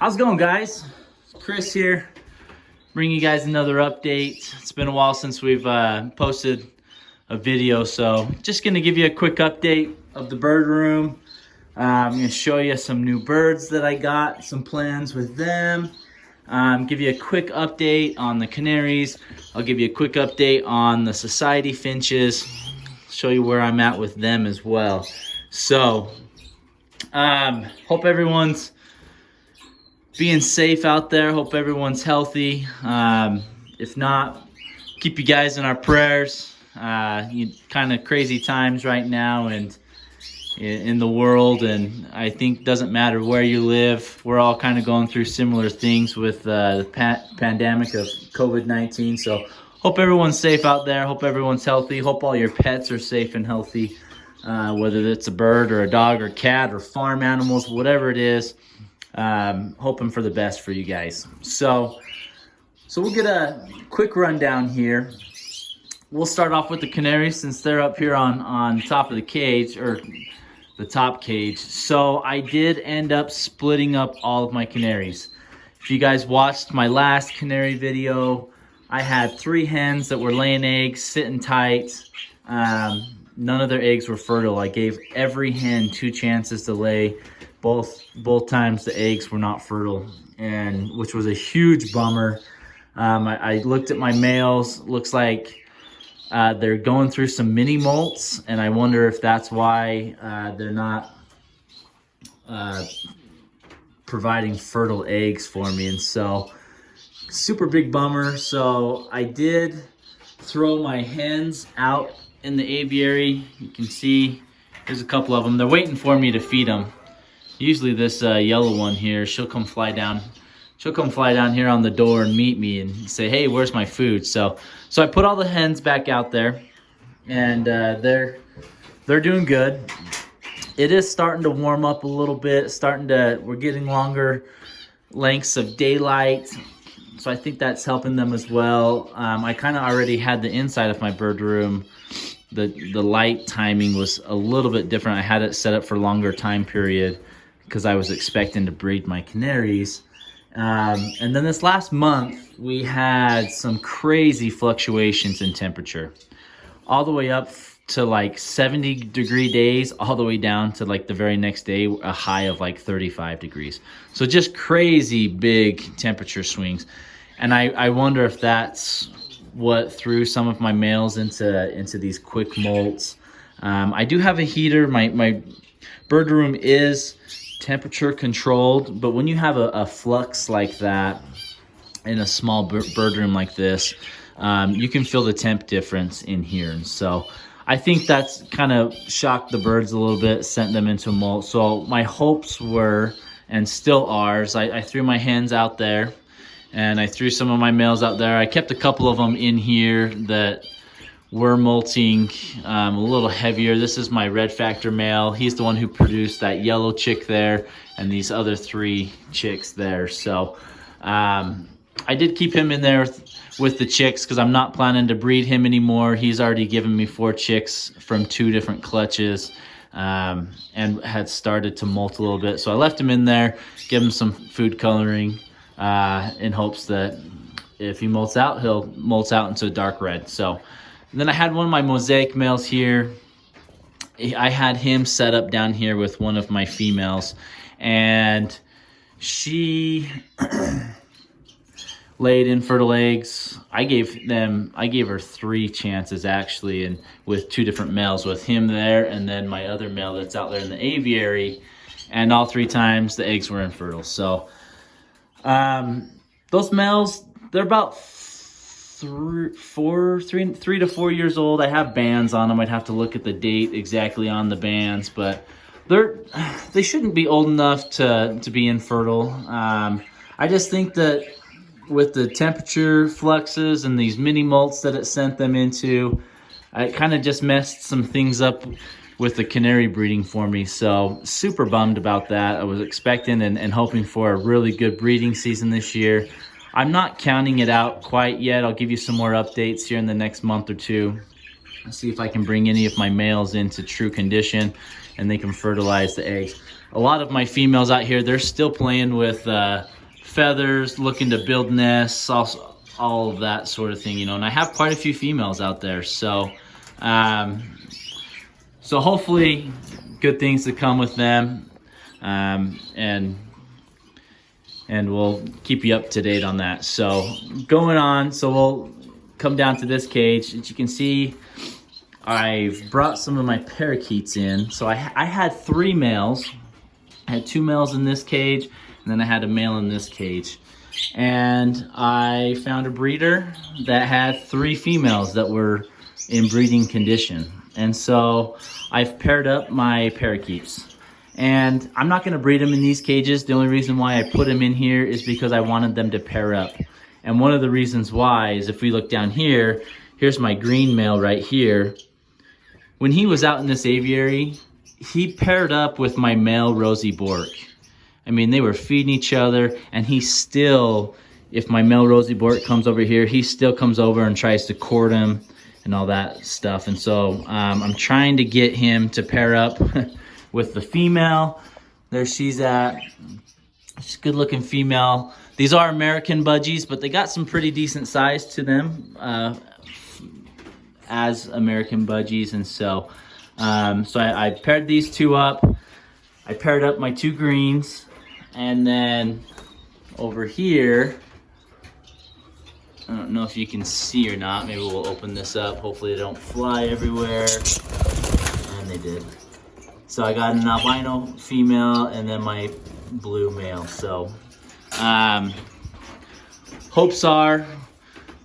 How's it going, guys? Chris here, bringing you guys another update. It's been a while since we've posted a video, so just gonna give you a quick update of the bird room. I'm gonna show you some new birds that I got, some plans with them. Give you a quick update on the canaries. I'll give you a quick update on the society finches. Show you where I'm at with them as well. So, hope everyone's being safe out there. Hope everyone's healthy. If not, keep you guys in our prayers. Kind of crazy times right now and in the world, and I think doesn't matter where you live, we're all kind of going through similar things with the pandemic of COVID-19. So hope everyone's safe out there. Hope everyone's healthy. Hope all your pets are safe and healthy, whether it's a bird or a dog or cat or farm animals, whatever it is. Hoping for the best for you guys. So we'll get a quick rundown here. We'll start off with the canaries since they're up here on top of the cage, or the top cage. So I did end up splitting up all of my canaries. If you guys watched my last canary video, I had 3 hens that were laying eggs, sitting tight. None of their eggs were fertile. I gave every hen 2 chances to lay. Both times the eggs were not fertile, and which was a huge bummer. I looked at my males. Looks like they're going through some mini molts, and I wonder if that's why they're not providing fertile eggs for me. And so, super big bummer. So I did throw my hens out in the aviary. You can see there's a couple of them. They're waiting for me to feed them. Usually this yellow one here, she'll come fly down here on the door and meet me and say, hey, where's my food? So I put all the hens back out there, and they're doing good. It is starting to warm up a little bit, we're getting longer lengths of daylight, so I think that's helping them as well. I kind of already had the inside of my bird room. The light timing was a little bit different. I had it set up for longer time period because I was expecting to breed my canaries. And then this last month, we had some crazy fluctuations in temperature. All the way up to like 70-degree days, all the way down to like the very next day, a high of like 35 degrees. So just crazy big temperature swings. And I wonder if that's what threw some of my males into these quick molts. I do have a heater. My bird room is temperature controlled, but when you have a flux like that in a small bird room like this, you can feel the temp difference in here. And so I think that's kind of shocked the birds a little bit, sent them into molt. So my hopes were, and still are, I threw my hens out there, and I threw some of my males out there. I kept a couple of them in here that were molting a little heavier. This is my red factor male. He's the one who produced that yellow chick there and these other 3 chicks there. So I did keep him in there with the chicks because I'm not planning to breed him anymore. He's already given me 4 chicks from 2 different clutches, and had started to molt a little bit. So I left him in there, give him some food coloring, in hopes that if he molts out, he'll molt out into a dark red. So then I had one of my mosaic males here. I had him set up down here with one of my females, and she laid infertile eggs. I gave her 3 chances actually, and with 2 different males, with him there and then my other male that's out there in the aviary, and all 3 times the eggs were infertile. So those males, they're about 3 to 4 years old. I have bands on them. I'd have to look at the date exactly on the bands, but they shouldn't be old enough to be infertile. I just think that with the temperature fluxes and these mini molts that it sent them into, it kind of just messed some things up with the canary breeding for me. So super bummed about that. I was expecting and hoping for a really good breeding season this year. I'm not counting it out quite yet. I'll give you some more updates here in the next month or 2. See if I can bring any of my males into true condition and they can fertilize the eggs. a lot of my females out here, they're still playing with feathers, looking to build nests, all of that sort of thing, you know. And I have quite a few females out there, so so hopefully good things to come with them, and we'll keep you up to date on that. So going on, so we'll come down to this cage. As you can see, I've brought some of my parakeets in. So I had 3 males. I had 2 males in this cage, and then I had a male in this cage. And I found a breeder that had 3 females that were in breeding condition. And so I've paired up my parakeets. And I'm not gonna breed them in these cages. The only reason why I put them in here is because I wanted them to pair up. And one of the reasons why is if we look down here, here's my green male right here. When he was out in this aviary, he paired up with my male Rosie Bork. I mean, they were feeding each other, and he still, if my male Rosie Bork comes over here, he still comes over and tries to court him and all that stuff. And so I'm trying to get him to pair up with the female. There she's at. She's a good looking female. These are American budgies, but they got some pretty decent size to them as American budgies. And so I paired these 2 up. I paired up my 2 greens, and then over here, I don't know if you can see or not. Maybe we'll open this up. Hopefully they don't fly everywhere. And they did. So I got an albino female and then my blue male. So hopes are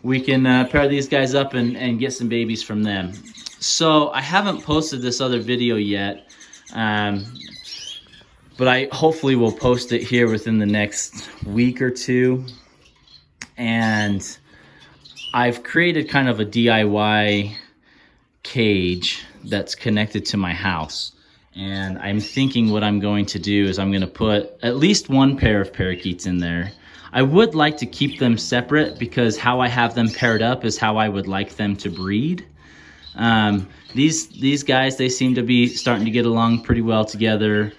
we can pair these guys up and get some babies from them. So I haven't posted this other video yet, but I hopefully will post it here within the next week or 2. And I've created kind of a DIY cage that's connected to my house. And I'm thinking what I'm going to do is I'm going to put at least 1 pair of parakeets in there. I would like to keep them separate because how I have them paired up is how I would like them to breed. These guys, they seem to be starting to get along pretty well together.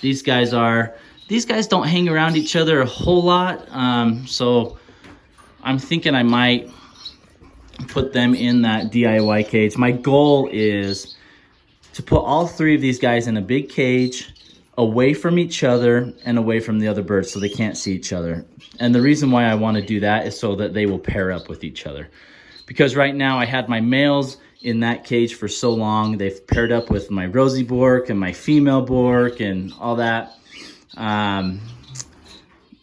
These guys don't hang around each other a whole lot. So I'm thinking I might put them in that DIY cage. My goal is to put all 3 of these guys in a big cage, away from each other and away from the other birds so they can't see each other. And the reason why I want to do that is so that they will pair up with each other. Because right now I had my males in that cage for so long. They've paired up with my Rosie Bork and my female Bork and all that.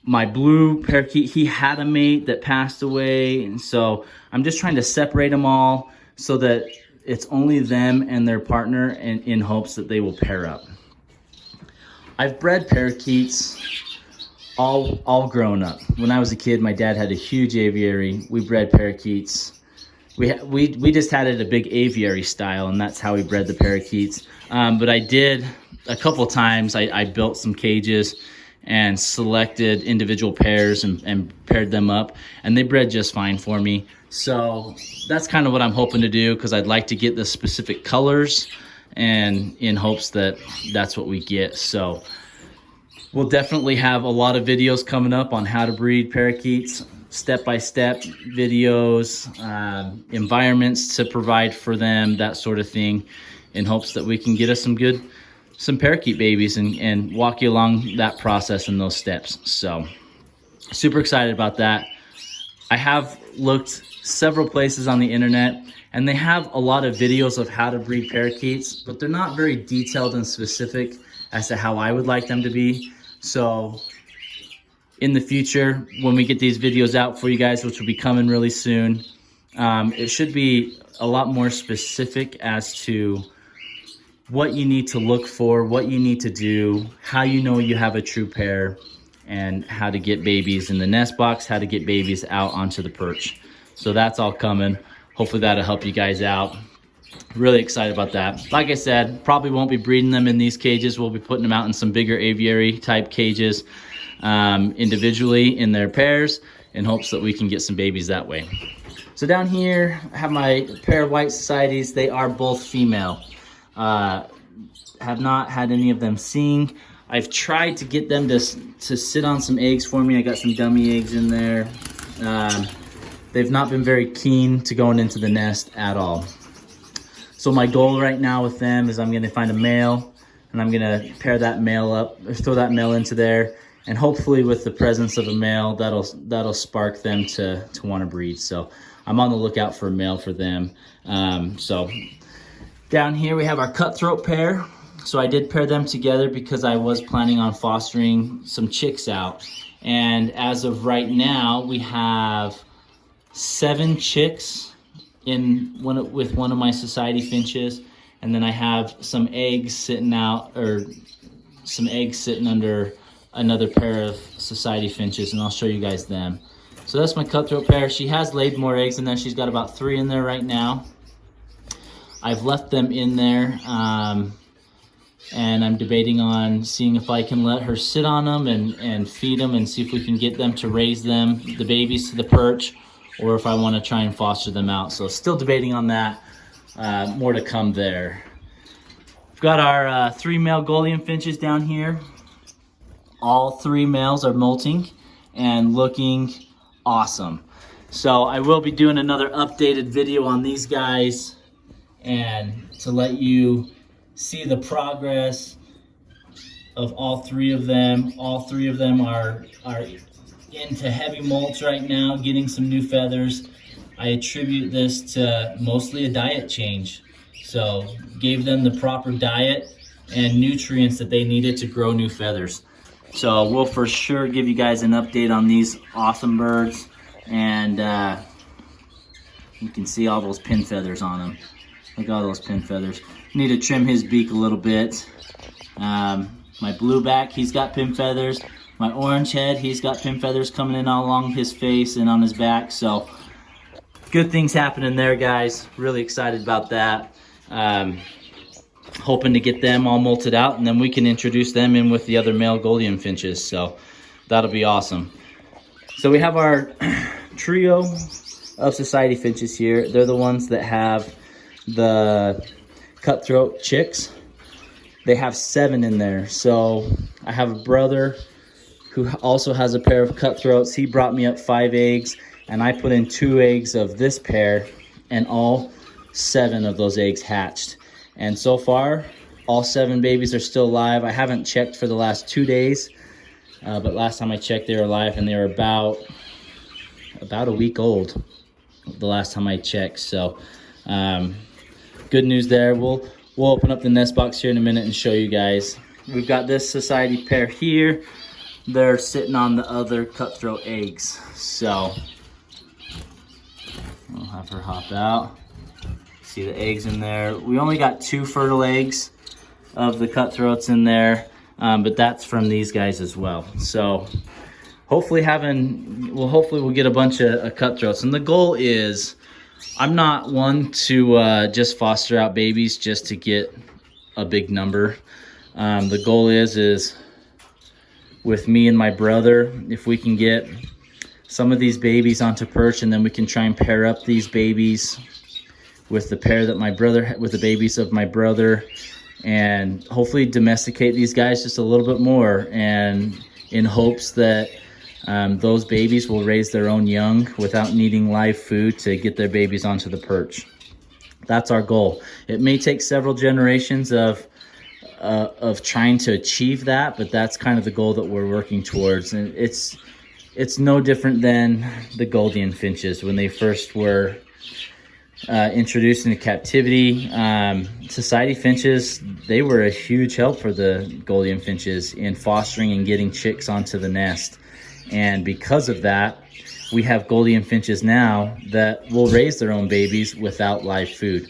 My blue parakeet, he had a mate that passed away. And so I'm just trying to separate them all so that it's only them and their partner, and in hopes that they will pair up. I've bred parakeets all grown up. When I was a kid, my dad had a huge aviary. We bred parakeets. We just had it a big aviary style, and that's how we bred the parakeets. But I did a couple times, I built some cages and selected individual pairs and paired them up, and they bred just fine for me. So that's kind of what I'm hoping to do, because I'd like to get the specific colors, and in hopes that that's what we get. So we'll definitely have a lot of videos coming up on how to breed parakeets, step-by-step videos, environments to provide for them, that sort of thing, in hopes that we can get us some parakeet babies and walk you along that process and those steps. So super excited about that. I have looked several places on the internet, and they have a lot of videos of how to breed parakeets, but they're not very detailed and specific as to how I would like them to be. So in the future, when we get these videos out for you guys, which will be coming really soon, it should be a lot more specific as to what you need to look for, what you need to do, how you know you have a true pair, and how to get babies in the nest box, how to get babies out onto the perch. So that's all coming. Hopefully that'll help you guys out. Really excited about that. Like I said, probably won't be breeding them in these cages. We'll be putting them out in some bigger aviary type cages individually in their pairs, in hopes that we can get some babies that way. So down here, I have my pair of white societies. They are both female. have not had any of them sing. I've tried to get them to sit on some eggs for me. I got some dummy eggs in there. They've not been very keen to going into the nest at all. So my goal right now with them is I'm gonna find a male, and I'm gonna pair that male up, or throw that male into there, and hopefully with the presence of a male, that'll spark them to want to breed. So I'm on the lookout for a male for them. So down here we have our cutthroat pair. So I did pair them together because I was planning on fostering some chicks out. And as of right now, we have 7 chicks with one of my society finches. And then I have some eggs sitting out, or some eggs sitting under another pair of society finches, and I'll show you guys them. So that's my cutthroat pair. She has laid more eggs in there. She's got about 3 in there right now. I've left them in there, and I'm debating on seeing if I can let her sit on them and feed them and see if we can get them to raise them, the babies, to the perch, or if I want to try and foster them out. So still debating on that. More to come there. We've got our 3 male Golian finches down here. All 3 males are molting and looking awesome. So I will be doing another updated video on these guys, and to let you see the progress of all 3 of them. All 3 of them are into heavy molts right now, getting some new feathers. I attribute this to mostly a diet change. So gave them the proper diet and nutrients that they needed to grow new feathers. So we'll for sure give you guys an update on these awesome birds. And you can see all those pin feathers on them. Look at all those pin feathers. Need to trim his beak a little bit. My blueback, he's got pin feathers. My orange head, he's got pin feathers coming in all along his face and on his back. So good things happening there, guys. Really excited about that. Hoping to get them all molted out, and then we can introduce them in with the other male Golian finches. So that'll be awesome. So we have our trio of society finches here. They're the ones that have the cutthroat chicks. They have 7 in there. So I have a brother who also has a pair of cutthroats. He brought me up 5 eggs, and I put in 2 eggs of this pair, and all 7 of those eggs hatched. And so far, all 7 babies are still alive. I haven't checked for the last 2 days, but last time I checked, they were alive, and they were about a week old the last time I checked. So good news there. We'll open up the nest box here in a minute and show you guys. We've got this society pair here. They're sitting on the other cutthroat eggs. So I'll have her hop out. See the eggs in there. We only got 2 fertile eggs of the cutthroats in there, but that's from these guys as well. So hopefully we'll get a bunch of cutthroats. And the goal is, I'm not one to just foster out babies just to get a big number. The goal is with me and my brother, if we can get some of these babies onto perch, and then we can try and pair up these babies with the pair that with the babies of my brother, and hopefully domesticate these guys just a little bit more, and in hopes that those babies will raise their own young without needing live food to get their babies onto the perch. That's our goal. It may take several generations of trying to achieve that, but that's kind of the goal that we're working towards. And it's no different than the Golian finches when they first were introduced into captivity. Society finches, they were a huge help for the Golian finches in fostering and getting chicks onto the nest. And because of that, we have Golian finches now that will raise their own babies without live food.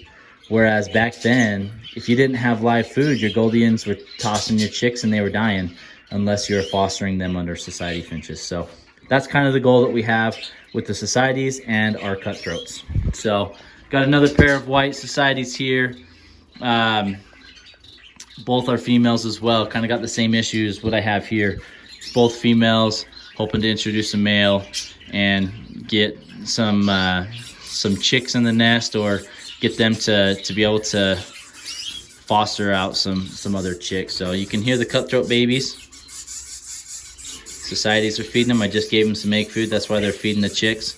Whereas back then, if you didn't have live food, your Golians were tossing your chicks and they were dying unless you're fostering them under society finches. So that's kind of the goal that we have with the societies and our cutthroats. So got another pair of white societies here. Both are females as well. Kind of got the same issues what I have here. Both females, hoping to introduce a male and get some chicks in the nest, or get them to be able to foster out some other chicks. So you can hear the cutthroat babies. Societies are feeding them. I just gave them some egg food. That's why they're feeding the chicks.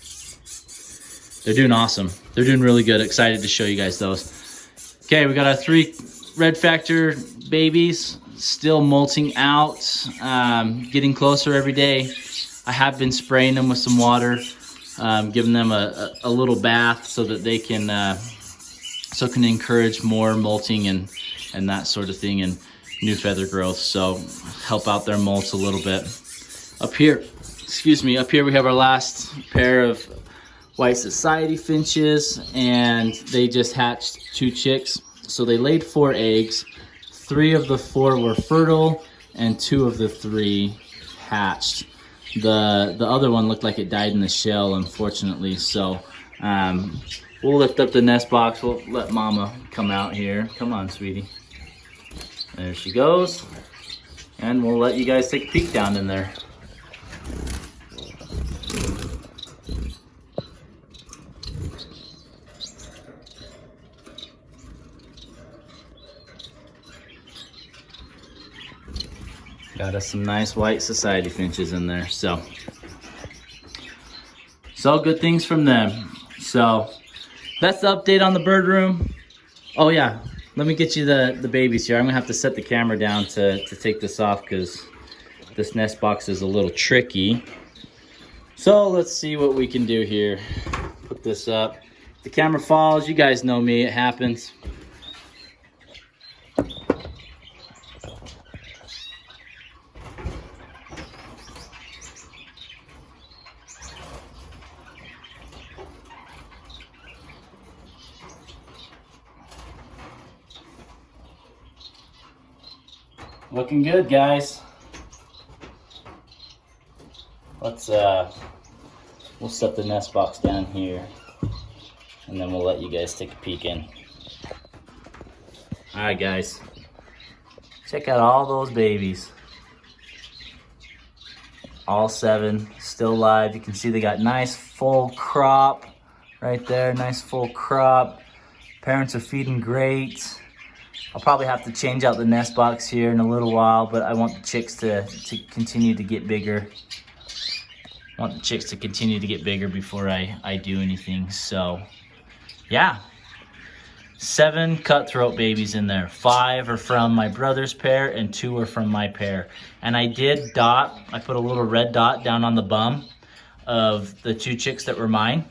They're doing awesome. They're doing really good. Excited to show you guys those. Okay, we got our 3 red factor babies still molting out, getting closer every day. I have been spraying them with some water, giving them a little bath so that they can can encourage more molting and that sort of thing, and new feather growth. So help out their molts a little bit. Up here we have our last pair of white society finches, and they just hatched 2 chicks. So they laid 4 eggs. 3 of the 4 were fertile, and 2 of the 3 hatched. The other one looked like it died in the shell, unfortunately. So we'll lift up the nest box. We'll let Mama come out here. Come on, sweetie. There she goes. And we'll let you guys take a peek down in there. Got us some nice white society finches in there. So good things from them. So that's the update on the bird room. Oh yeah, let me get you the babies here. I'm gonna have to set the camera down to take this off because this nest box is a little tricky. So let's see what we can do here. Put this up. The camera falls, you guys know me, it happens. Looking good, guys. Let's we'll set the nest box down here, and then we'll let you guys take a peek in. All right, guys, check out all those babies. All 7 still live. You can see they got nice full crop right there. Nice full crop. Parents are feeding great. I'll probably have to change out the nest box here in a little while, but I want the chicks to continue to get bigger. I want the chicks to continue to get bigger before I do anything. So yeah, 7 cutthroat babies in there. 5 are from my brother's pair and 2 are from my pair. And I did I put a little red dot down on the bum of the 2 chicks that were mine,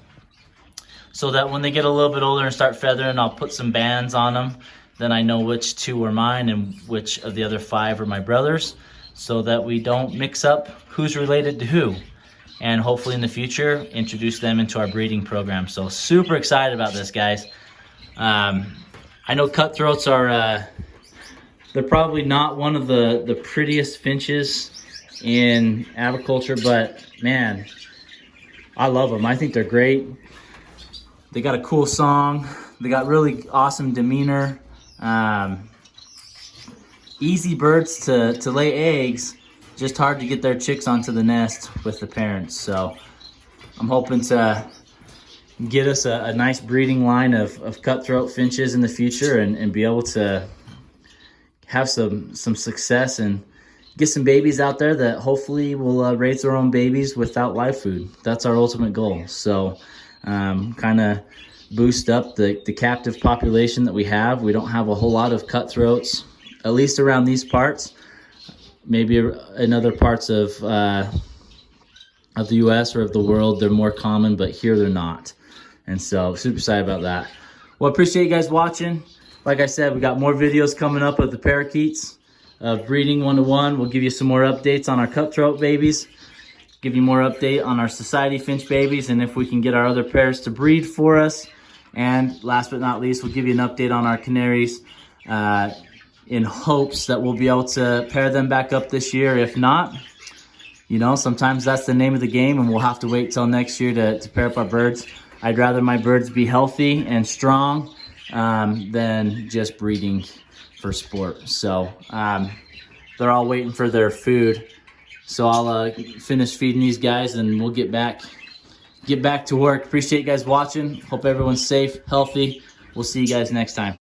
so that when they get a little bit older and start feathering, I'll put some bands on them. Then I know which 2 were mine and which of the other 5 are my brother's, so that we don't mix up who's related to who. And hopefully in the future, introduce them into our breeding program. So super excited about this, guys. I know cutthroats are, they're probably not one of the prettiest finches in aviculture, but man, I love them. I think they're great. They got a cool song. They got really awesome demeanor. Easy birds to lay eggs, just hard to get their chicks onto the nest with the parents. So I'm hoping to get us a nice breeding line of cutthroat finches in the future, and be able to have some success and get some babies out there that hopefully will raise their own babies without live food. That's our ultimate goal. So kind of boost up the captive population that we have. We don't have a whole lot of cutthroats, at least around these parts. Maybe in other parts of the US or of the world, they're more common, but here they're not. And so super excited about that. Well, appreciate you guys watching. Like I said, we got more videos coming up of the parakeets, of breeding 1-to-1. We'll give you some more updates on our cutthroat babies, give you more update on our society finch babies, and if we can get our other pairs to breed for us. And last but not least, we'll give you an update on our canaries, in hopes that we'll be able to pair them back up this year. If not, you know, sometimes that's the name of the game, and we'll have to wait till next year to pair up our birds. I'd rather my birds be healthy and strong than just breeding for sport. So they're all waiting for their food. So I'll finish feeding these guys, and we'll get back to work. Appreciate you guys watching. Hope everyone's safe, healthy. We'll see you guys next time.